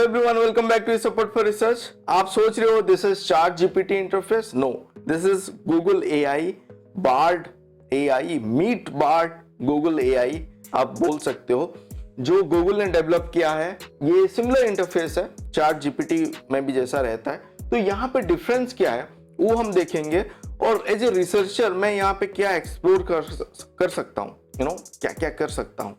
Everyone, welcome back to support for research. आप सोच रहे हो this is chat GPT interface? No, this is Google AI, Bard AI, meet Bard Google AI आप बोल सकते हो, जो गूगल ने डेवलप किया है। ये सिमिलर इंटरफेस है चार्ट जीपीटी में भी जैसा रहता है। तो यहाँ पे डिफरेंस क्या है वो हम देखेंगे, और एज ए रिसर्चर मैं यहाँ पे क्या एक्सप्लोर कर सकता हूँ, क्या क्या कर सकता हूँ।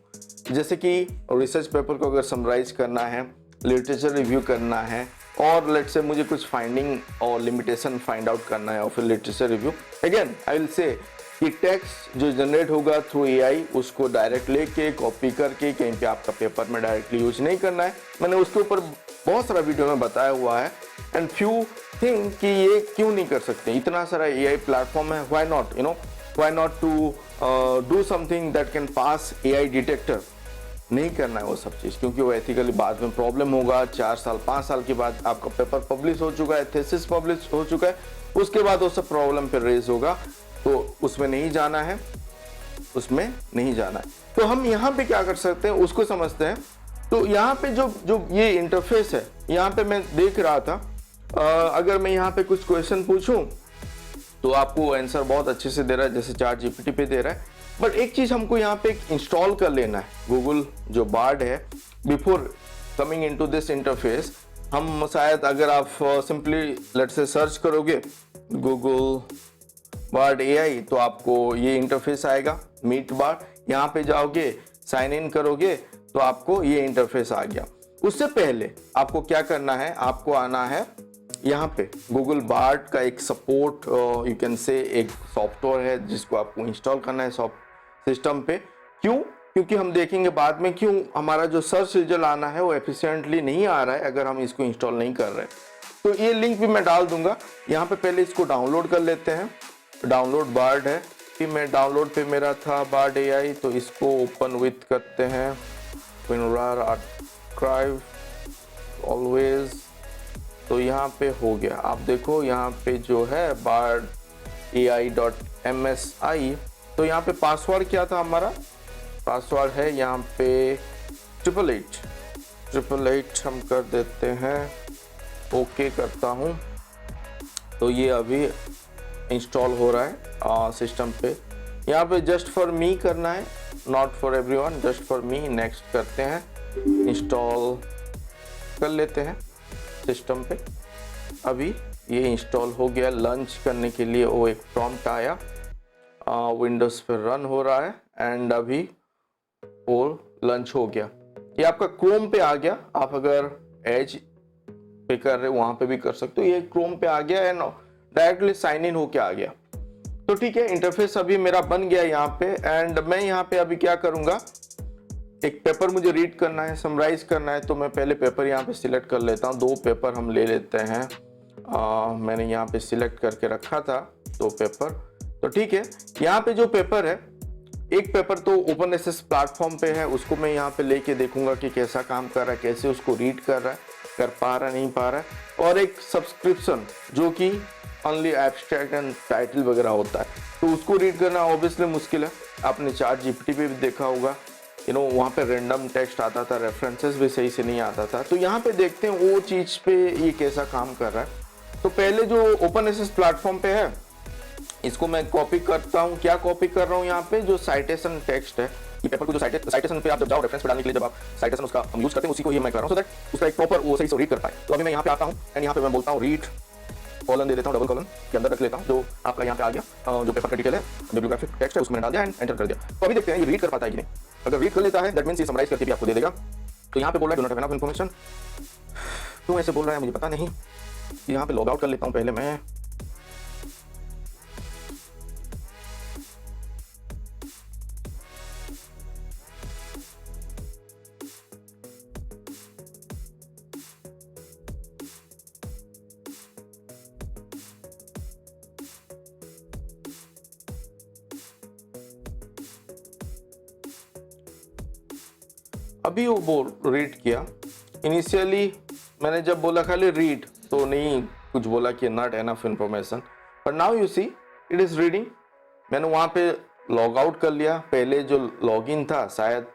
जैसे कि रिसर्च पेपर को अगर समराइज करना है, लिटरेचर रिव्यू करना है, और लेट्स से मुझे कुछ फाइंडिंग और लिमिटेशन फाइंड आउट करना है, और फिर literature review. Again I will say कि टेक्स्ट जो जनरेट होगा थ्रू एआई, उसको डायरेक्ट लेके कॉपी करके कहीं पे आपका पेपर में डायरेक्टली यूज नहीं करना है। मैंने उसके ऊपर बहुत सारा वीडियो में बताया हुआ है। एंड फ्यू थिंक कि ये क्यों नहीं कर सकते, इतना सारा एआई प्लेटफॉर्म है, why not to do something that can pass AI detector. नहीं करना है वो सब चीज़, क्योंकि वो एथिकली बाद में प्रॉब्लम होगा। 4 साल 5 साल के बाद आपका पेपर पब्लिश हो चुका है, थीसिस पब्लिश हो चुका है, उसके बाद वो सब प्रॉब्लम फिर रेज होगा। तो उसमें नहीं जाना है, उसमें नहीं जाना है। तो हम यहाँ पे क्या कर सकते हैं उसको समझते हैं। तो यहाँ पे जो ये इंटरफेस है, यहाँ पे मैं देख रहा था, अगर मैं यहाँ पे कुछ क्वेश्चन पूछूं तो आपको आंसर बहुत अच्छे से दे रहा है, जैसे चार्ट जीपीटी पे दे रहा है। बट एक चीज हमको यहाँ पे इंस्टॉल कर लेना है, गूगल जो बार्ड है, before coming into this interface. हम शायद अगर आप सिंपली लेट्स से सर्च करोगे गूगल बार्ड एआई, तो आपको ये इंटरफेस आएगा, मीट बार्ड। यहाँ पे जाओगे, साइन इन करोगे, तो आपको ये इंटरफेस आ गया। उससे पहले आपको क्या करना है, आपको आना है यहाँ पे गूगल बार्ड का एक सपोर्ट, यू कैन से एक सॉफ्टवेयर है जिसको आपको इंस्टॉल करना है सिस्टम पे। क्यों? क्योंकि हम देखेंगे बाद में क्यों हमारा जो सर्च रिजल्ट आना है वो एफिशिएंटली नहीं आ रहा है अगर हम इसको इंस्टॉल नहीं कर रहे। तो ये लिंक भी मैं डाल दूंगा यहाँ पे। पहले इसको डाउनलोड कर लेते हैं। डाउनलोड बार्ड है कि मैं डाउनलोड पे मेरा था बार्ड एआई, तो इसको ओपन विथ करते हैं, WinRAR आर्काइव ऑलवेज। तो यहाँ पे हो गया, आप देखो यहाँ पे जो है बार्ड ai.msi। तो यहाँ पे पासवर्ड क्या था हमारा, पासवर्ड है यहाँ पे 888 हम कर देते हैं, ओके करता हूँ। तो ये अभी इंस्टॉल हो रहा है सिस्टम पे। यहाँ पे जस्ट फॉर मी करना है, not for everyone, just for me. Next करते हैं, इंस्टॉल कर लेते हैं सिस्टम पे। अभी ये इंस्टॉल हो गया। लंच करने के लिए वो एक प्रॉम्प्ट आया, विंडोज पे रन हो रहा है, एंड अभी वो लंच हो गया। ये आपका क्रोम पे आ गया। आप अगर एज पे कर रहे हो वहां पे भी कर सकते हो। ये क्रोम पे आ गया एंड डायरेक्टली साइन इन होके आ गया। तो ठीक है, इंटरफेस अभी मेरा बन गया यहाँ पे। एंड मैं यहाँ पे अभी क्या करूंगा, एक पेपर मुझे रीड करना है, समराइज करना है। तो मैं पहले पेपर यहाँ पे सिलेक्ट कर लेता हूँ। 2 पेपर हम ले लेते हैं। मैंने यहाँ पे सिलेक्ट करके रखा था 2 पेपर। तो ठीक है, यहाँ पे जो पेपर है, एक पेपर तो ओपन एसेस प्लेटफॉर्म पे है, उसको मैं यहाँ पे लेके देखूंगा कि कैसा काम कर रहा है, कैसे उसको रीड कर रहा है, कर पा रहा है, नहीं पा रहा है। और एक सब्सक्रिप्शन जो कि ओनली एब्स्ट्रैक्ट एंड टाइटल वगैरह होता है, तो उसको रीड करना ऑब्वियसली मुश्किल है। आपने चार्ट जीपीटी पे भी देखा होगा, वहाँ पे रैंडम टेक्स्ट आता था, रेफरेंसेस भी सही से नहीं आता था। तो यहाँ पे देखते हैं वो चीज़ पे ये कैसा काम कर रहा है। तो पहले जो ओपन एसेस प्लेटफॉर्म पे है, इसको मैं कॉपी करता हूँ। क्या कॉपी कर रहा हूँ यहाँ पे, जो साइटेशन टेक्स्ट है, ये पेपर को जो साइटेशन पे आप जब जाओ रेफरेंस पे डालने के लिए, जब आप साइटेशन उसका हम यूज करते हैं, उसी को ये मैं कर रहा हूँ, सो दैट उसका एक प्रॉपर वो सही से रीड कर पाए। तो अभी मैं यहाँ पे आता हूँ एंड यहाँ पे मैं बोलता हूँ रीड, कॉलन दे देता हूँ, डबल कॉलन के अंदर रख लेता हूँ, जो आपका यहाँ पे आ गया, जो पेपर का डिटेल है, बिब्लियोग्राफिक टेक्स्ट है, उसमें डाल दिया एंड एंटर कर दिया। तो अभी देखते हैं ये रीड कर पाता है कि नहीं। अगर रीड कर लेता है दैट मींस ये समराइज करके भी आपको दे देगा। तो यहाँ पे बोल रहा है do not have enough information. क्यों ऐसे बोल रहा है मुझे पता नहीं। यहाँ पे लॉग आउट कर लेता हूँ पहले मैं। अभी वो रीड किया। इनिशियली मैंने जब बोला खाली रीड, तो नहीं कुछ बोला कि not enough information, but now you see it is reading. मैंने वहाँ पे लॉग आउट कर लिया। पहले जो लॉगिन था शायद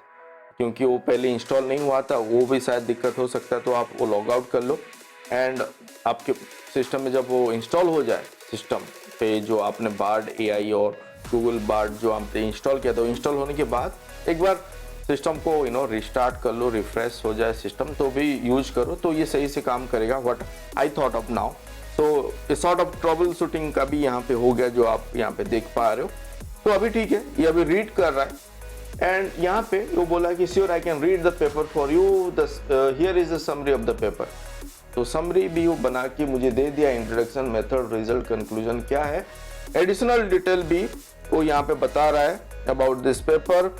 क्योंकि वो पहले इंस्टॉल नहीं हुआ था, वो भी शायद दिक्कत हो सकता है, तो आप वो लॉग आउट कर लो एंड आपके सिस्टम में जब वो इंस्टॉल हो जाए, सिस्टम पे जो आपने बार्ड एआई और गूगल बार्ड जो आपने इंस्टॉल किया था, इंस्टॉल होने के बाद एक बार सिस्टम को रिस्टार्ट कर लो, रिफ्रेश हो जाए सिस्टम तो भी यूज करो, तो ये सही से काम करेगा। What I thought of now, तो इस सॉर्ट ऑफ ट्रबल शूटिंग का भी यहाँ पे हो गया जो आप यहाँ पे देख पा रहे हो। तो अभी ठीक है, ये अभी रीड कर रहा है एंड यहाँ पे वो बोला कि sure I can read the paper for you, here is the summary of the paper. तो समरी भी वो बना के मुझे दे दिया, इंट्रोडक्शन, मेथड, रिजल्ट, कंक्लूजन क्या है, एडिशनल डिटेल भी वो यहाँ पे बता रहा है अबाउट दिस पेपर,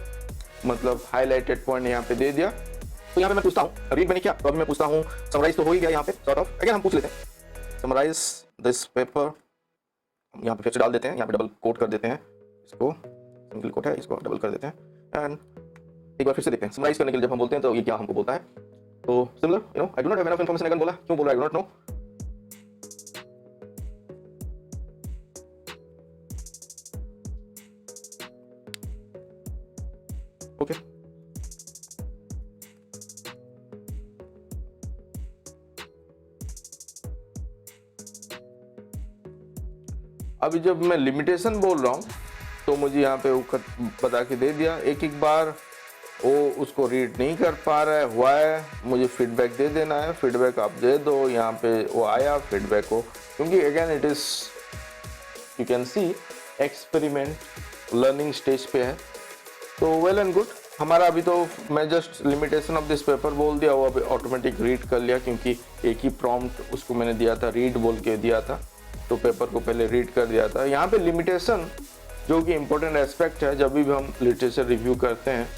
मतलब हाईलाइटेड पॉइंट यहाँ पे दे दिया। तो यहाँ पे मैं पूछता हूँ रीड मैंने क्या, तो अभी मैं पूछता हूँ समराइज तो हो ही गया यहाँ पे सॉर्ट ऑफ, अगर हम पूछ लेते हैं समराइज दिस पेपर, यहाँ पे फिर से डाल देते हैं, यहाँ पे डबल कोट कर देते हैं, इसको सिंगल कोट है, इसको डबल कर देते हैं एंड एक बार फिर से देखते हैं समराइज करने के लिए जब हम बोलते हैं तो ये क्या हमको बोलता है। तो similar I do not have enough information, again बोला, क्यों बोल रहा है आई डू नॉट नो। ओके अभी जब मैं लिमिटेशन बोल रहा हूँ तो मुझे यहाँ पे वो बता के दे दिया, एक एक बार वो उसको रीड नहीं कर पा रहा है, हुआ है, मुझे फीडबैक दे देना है, फीडबैक आप दे दो, यहाँ पे वो आया फीडबैक को, क्योंकि again it is you can see experiment learning stage पे है। तो वेल एंड गुड, हमारा अभी तो मैं just limitation of this paper बोल दिया, वो अभी ऑटोमेटिक रीड कर लिया, क्योंकि एक ही प्रॉम्प्ट उसको मैंने दिया था, रीड बोल के दिया था, तो पेपर को पहले रीड कर दिया था। यहाँ पे लिमिटेशन जो कि इम्पोर्टेंट एस्पेक्ट है जब भी हम लिटरेचर रिव्यू करते हैं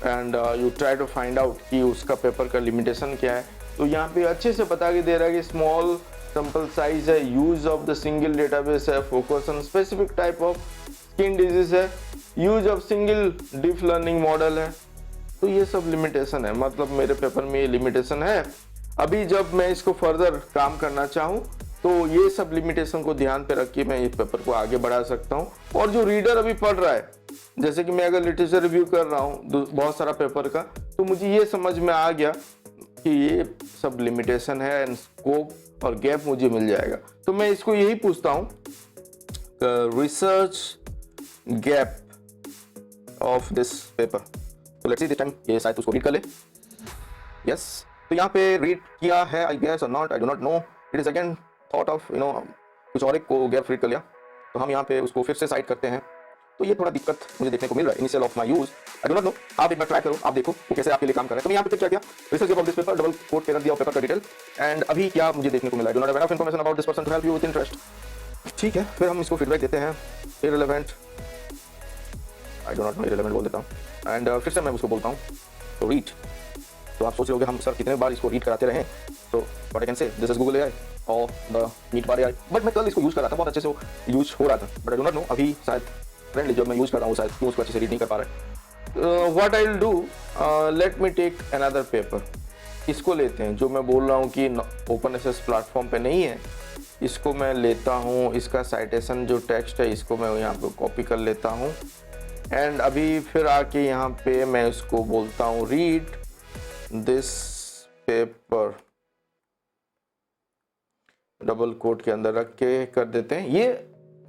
and you try to find out कि उसका पेपर का लिमिटेशन क्या है, तो यहाँ पे अच्छे से बता के दे रहा है कि स्मॉल सैंपल साइज है, use of the single database है, focus on specific type of skin disease है, use of single deep learning model है। तो ये सब लिमिटेशन है, मतलब मेरे पेपर में ये लिमिटेशन है। अभी जब मैं इसको फर्दर काम करना चाहूँ तो ये सब लिमिटेशन को ध्यान पे रख के मैं इस पेपर को आगे बढ़ा सकता हूँ। और जो रीडर अभी पढ़ रहा है, जैसे कि मैं अगर लिटरेचर रिव्यू कर रहा हूँ बहुत सारा पेपर का, तो मुझे ये समझ में आ गया कि ये सब लिमिटेशन है एंड स्कोप और गैप मुझे मिल जाएगा। तो मैं इसको यही पूछता हूँ, research gap of this paper. तो लेट्स सी दिस टाइम ये शायद उसको रीड कर ले। यस, तो यहाँ पे रीड किया है, आई गेस और not, I do not no, it is again thought of कुछ और एक को गैप रीड कर लिया। तो हम यहाँ पे उसको फिर से साइड करते हैं, तो ये थोड़ा दिक्कत मुझे देखने को मिल रहा है initial of my use, I do not no. आप एक बार ट्राई करो, आप देखो वो कैसे आपके लिए काम कर रहा है। तो मैं यहाँ पे क्या किया, research about this paper, double quote कर दिया पेपर का डिटेल एंड अभी क्या मुझे देखने को मिला, I do not have enough information about this person to help you with interest. ठीक है, फिर हम इसको फीडबैक देते हैं, irrelevant, I do not know, irrelevant बोल देता हूँ एंड फिर से मैं उसको बोलता हूँ तो रीड। तो आप सोच रहे होगे हम सर कितने बार इसको रीड कराते रहे, तो what I can say, this is Google AI और द मीट बार एआई। बट मैं कल इसको यूज कर रहा था, बहुत अच्छे से वो यूज हो रहा था, but I do not no अभी शायद फ्रेंडली जब मैं यूज कर रहा हूँ शायद क्यों उसको अच्छे से रीड नहीं कर पा रहा। What I will do, let me take another paper, इसको लेते हैं जो मैं बोल रहा हूँ कि ओपनएसएस प्लेटफॉर्म पे नहीं है, इसको मैं लेता हूँ, इसका साइटेशन जो टेक्स्ट है इसको मैं यहाँ पे कॉपी कर लेता हूँ एंड अभी फिर आके यहाँ पे मैं इसको बोलता हूँ read this paper, double quote के अंदर रख के कर देते हैं। ये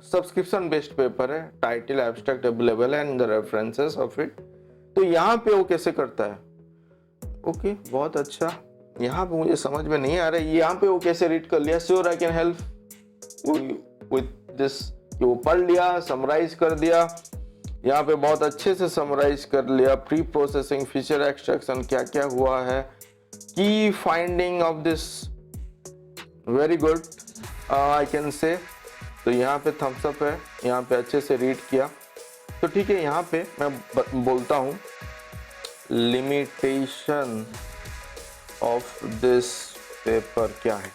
सब्सक्रिप्शन बेस्ड पेपर है, टाइटल एब्स्ट्रैक्ट अवेलेबल है and the references of it. तो यहाँ पे वो कैसे करता है, ओके बहुत अच्छा, यहाँ पे मुझे समझ में नहीं आ रहा है यहाँ पे वो कैसे रीड कर लिया। Sure I can help with this, वो पढ़ लिया, समराइज कर दिया, यहाँ पे बहुत अच्छे से समराइज कर लिया, प्री प्रोसेसिंग, फीचर एक्सट्रैक्शन क्या क्या हुआ है, की finding of this, very good I can से। तो यहाँ पे थम्स अप है, यहाँ पे अच्छे से रीड किया। तो ठीक है, यहाँ पे मैं बोलता हूँ लिमिटेशन ऑफ दिस पेपर क्या है,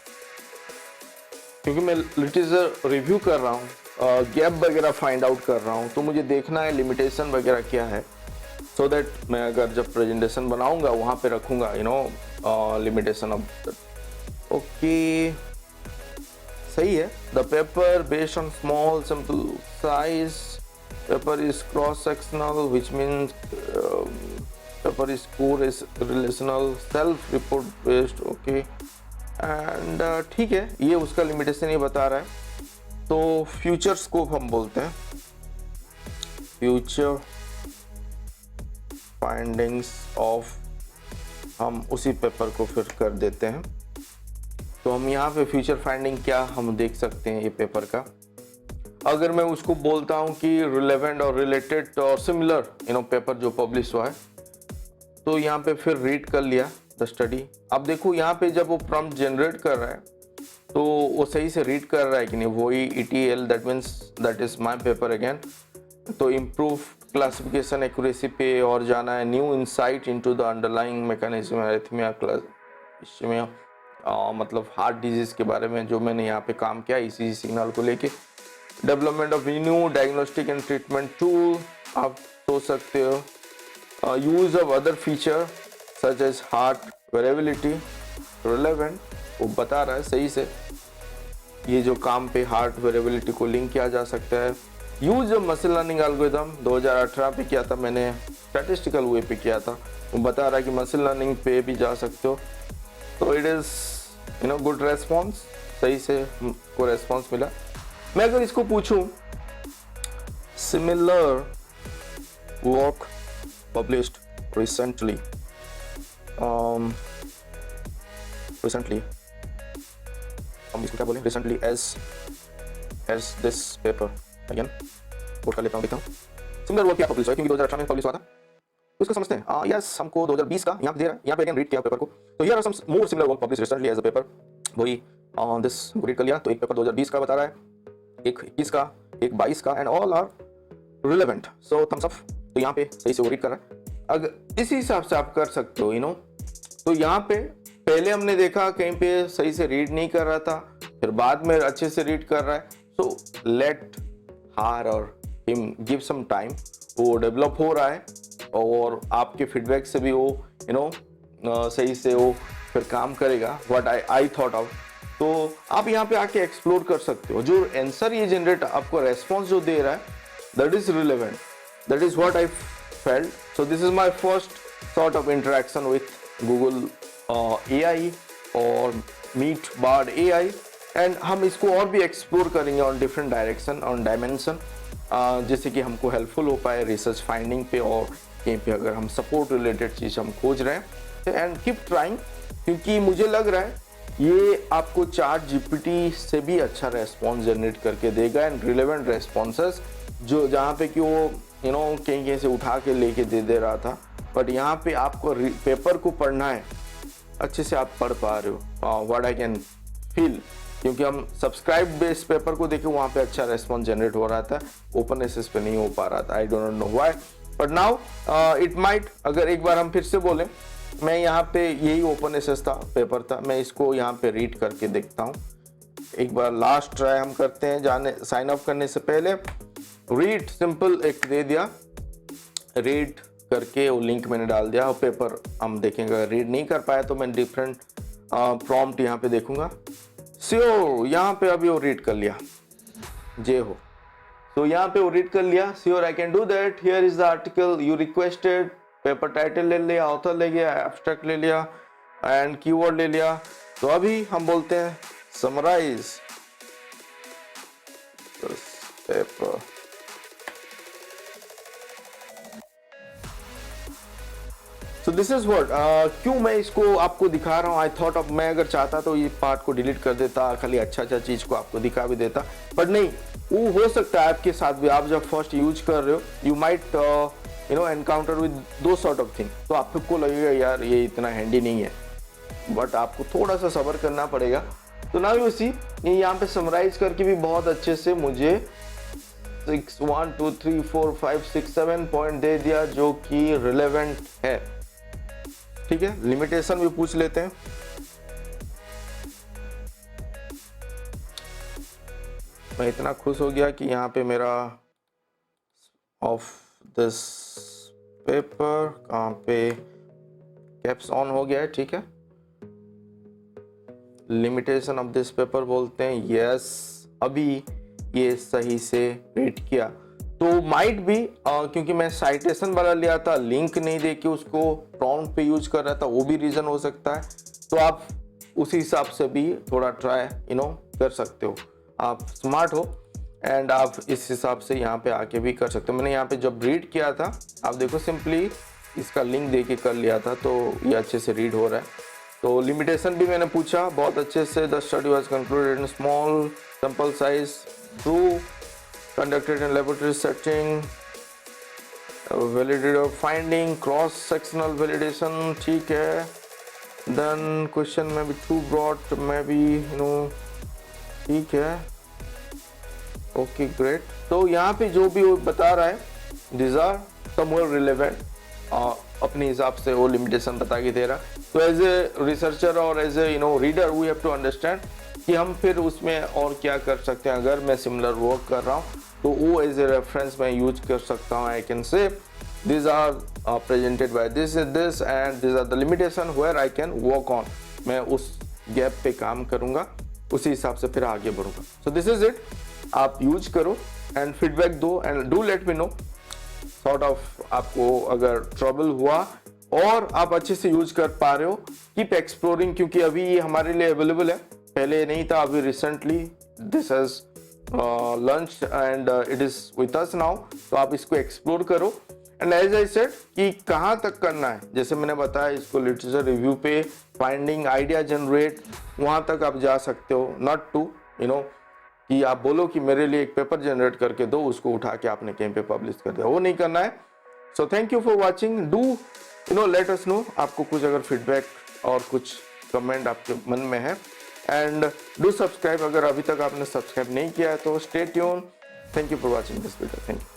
क्योंकि मैं लिटरेचर रिव्यू कर रहा हूँ, गैप वगैरह फाइंड आउट कर रहा हूँ, तो मुझे देखना है लिमिटेशन वगैरह क्या है, सो दैट मैं अगर जब प्रेजेंटेशन बनाऊंगा वहाँ पे रखूंगा लिमिटेशन ऑफ। ओके सही है, the paper based on small simple size, paper is cross sectional which means paper score is relational, self report based, okay and ठीक है, ये उसका लिमिटेशन ये बता रहा है। तो फ्यूचर स्कोप हम बोलते हैं, फ्यूचर फाइंडिंग्स ऑफ, हम उसी पेपर को फिर कर देते हैं। तो हम यहाँ पे फ्यूचर फाइंडिंग क्या हम देख सकते हैं ये पेपर का। अगर मैं उसको बोलता हूँ कि रिलेवेंट और रिलेटेड और सिमिलर पेपर जो पब्लिश हुआ है, तो यहाँ पे फिर रीड कर लिया द स्टडी। अब देखो यहाँ पे जब वो प्रॉम्प्ट जनरेट कर रहा है तो वो सही से रीड कर रहा है कि नहीं, वही ETL, that means that is my paper again. तो इम्प्रूव क्लासिफिकेशन एक्यूरेसी पे और जाना है, new insight into the underlying mechanism arrhythmia class, मतलब हार्ट डिजीज के बारे में जो मैंने यहाँ पे काम किया ECG सिग्नल को लेके। Development of new diagnostic and treatment tool आप सोच सकते हो। Use of other feature such as heart variability, relevant, वो बता रहा है सही से ये जो काम पे हार्ट वेरिएबिलिटी को लिंक किया जा सकता है। Use of machine learning algorithm 2018 पे किया था मैंने, स्टैटिस्टिकल वे पे किया था, वो बता रहा है कि मशीन लर्निंग पे भी जा सकते हो। तो इट इज गुड रेस्पॉन्स, सही से को रेस्पॉन्स मिला। मैं अगर इसको पूछूं सिमिलर वर्क पब्लिश्ड रिसेंटली, हम इसको क्या बोलें, recently as this paper, again quote कर लेता हूँ, देखता हूँ सिमिलर वर्क क्या पब्लिश हुआ, क्योंकि 2018 में पब्लिश हुआ था। तो इसको समझते हैं। यस, हमको 2020 का यहाँ पे दे रहा है, यहाँ पे अगेन रीड किया पेपर को। तो here are some more similar work published recently as a paper, वही दिस रीड कर लिया। तो एक पेपर 2020 का बता रहा है, एक 21 का, एक 22 का, and all are relevant, so thumbs up. तो यहाँ पे सही से वो रीड कर रहा है। अगर इसी हिसाब से आप कर सकते हो, तो यहाँ पे पहले हमने देखा कहीं पे सही से रीड नहीं कर रहा था, फिर बाद में अच्छे से रीड कर रहा है। सो लेट हर और हिम गिव सम टाइम, वो डेवलप हो रहा है और आपके फीडबैक से भी वो सही से वो फिर काम करेगा, व्हाट आई थॉट ऑफ। तो आप यहाँ पे आके एक्सप्लोर कर सकते हो। जो आंसर ये जनरेट आपको रेस्पॉन्स जो दे रहा है, that is relevant, that is what I felt. So this is my first sort of interaction with Google AI और मीट बार्ड AI, एंड हम इसको और भी एक्सप्लोर करेंगे on different direction, on dimension, जैसे कि हमको हेल्पफुल हो पाए रिसर्च फाइंडिंग पे, और कहीं पे अगर हम सपोर्ट रिलेटेड चीज़ हम खोज रहे हैं। एंड कीप ट्राइंग, क्योंकि मुझे लग रहा है ये आपको ChatGPT से भी अच्छा रेस्पॉन्स जनरेट करके देगा, एंड रिलेवेंट रेस्पॉन्सेस, जो जहाँ पे कि वो कहीं कहीं से उठा के लेके दे रहा था, बट यहाँ पे आपको पेपर को पढ़ना है, अच्छे से आप पढ़ पा रहे हो, व्हाट आई कैन फील। क्योंकि हम सब्सक्राइब बेस्ड पेपर को देखे, वहाँ पे अच्छा रेस्पॉन्स जनरेट हो रहा था, ओपन एसेस पे नहीं हो पा रहा था। I don't know why, but now it might, अगर एक बार हम फिर से बोलें, मैं यहाँ पे यही ओपन एसेस था, पेपर था, मैं इसको यहाँ पे रीड करके देखता हूँ। एक बार लास्ट ट्राई हम करते हैं, जाने साइन अप करने से पहले रीड सिंपल एक दे दिया, रीड करके वो लिंक मैंने डाल दिया, और पेपर हम देखेंगे। अगर रीड नहीं कर पाया तो मैं डिफरेंट प्रॉम्प्ट यहाँ पे देखूंगा। श्योर, यहाँ पे अभी वो रीड कर लिया, जे हो, तो यहाँ पे वो रीड कर लिया। Sure I can do that, here is the article you requested, paper title ले लिया, ऑथर ले लिया, एब्स्ट्रैक्ट ले लिया, एंड कीवर्ड ले लिया। तो अभी हम बोलते हैं summarise paper. So this is what, क्यों मैं इसको आपको दिखा रहा हूँ। आई थॉट ऑफ, मैं अगर चाहता तो ये पार्ट को डिलीट कर देता, खाली अच्छा चीज को आपको दिखा भी देता, बट नहीं, वो हो सकता है आपके साथ भी। आप जब फर्स्ट यूज कर रहे हो, यू माइट एनकाउंटर विद दो सॉर्ट ऑफ थिंग, तो आपको लगेगा यार ये इतना हैंडी नहीं है, बट आपको थोड़ा सा सब्र करना पड़ेगा। तो ना यू सी, ये यहाँ पे समराइज करके भी बहुत अच्छे से मुझे 6 1 2 3 4 5 6 7 पॉइंट दे दिया, जो कि रिलेवेंट है। ठीक है, लिमिटेशन भी पूछ लेते हैं। मैं इतना खुश हो गया कि यहाँ पे मेरा ऑफ दिस पेपर कहाँ पे कैप्स ऑन हो गया है। ठीक है, लिमिटेशन ऑफ दिस पेपर बोलते हैं, यस, अभी ये सही से रीड किया। तो माइट भी क्योंकि मैं साइटेशन वाला लिया था, लिंक नहीं दे के उसको प्रॉम्प्ट पे यूज कर रहा था, वो भी रीजन हो सकता है। तो आप उसी हिसाब से भी थोड़ा ट्राई कर सकते हो। आप स्मार्ट हो एंड आप इस हिसाब से यहाँ पे आके भी कर सकते हो। मैंने यहाँ पे जब रीड किया था, आप देखो सिंपली इसका लिंक दे के कर लिया था, तो ये अच्छे से रीड हो रहा है। तो लिमिटेशन भी मैंने पूछा बहुत अच्छे से। The study was concluded in small sample size, true, conducted in laboratory setting, validity of finding, cross sectional validation, ठीक है। देन क्वेश्चन में भी टू ब्रॉड में भी ठीक है, ओके ग्रेट। तो यहाँ पे जो भी वो बता रहा है, दिस आर समवेयर रिलेवेंट, अपने हिसाब से वो लिमिटेशन बता के दे रहा। तो एज ए रिसर्चर और as a reader we have to understand कि हम फिर उसमें और क्या कर सकते हैं। अगर मैं सिमिलर वर्क कर रहा हूँ तो वो एज ए रेफरेंस मैं यूज कर सकता हूँ। आई कैन से these are presented by this and these are the limitation where I can work on। मैं उस गैप पे काम करूँगा, उसी हिसाब से फिर आगे बढ़ूँगा। सो दिस इज इट, आप यूज करो एंड फीडबैक दो and do let me know sort of आपको अगर ट्रबल हुआ और आप अच्छे से यूज कर पा रहे हो। कीप एक्सप्लोरिंग, क्योंकि अभी ये हमारे लिए अवेलेबल है, पहले नहीं था, अभी recently this has launch and it is with us now. तो आप इसको एक्सप्लोर करो एंड एज आई सेड कि कहाँ तक करना है, जैसे मैंने बताया इसको लिटरेचर रिव्यू पे, फाइंडिंग, आइडिया जनरेट, वहाँ तक आप जा सकते हो। नॉट टू कि आप बोलो कि मेरे लिए एक पेपर जनरेट करके दो, उसको उठा के आपने कहीं पे पब्लिश कर दिया, वो नहीं करना है। So thank you for watching. Do let us know आपको कुछ अगर फीडबैक और कुछ कमेंट आपके मन में है एंड डू सब्सक्राइब अगर अभी तक आपने सब्सक्राइब नहीं किया है तो। Stay tune. Thank you for watching this video. Thank you.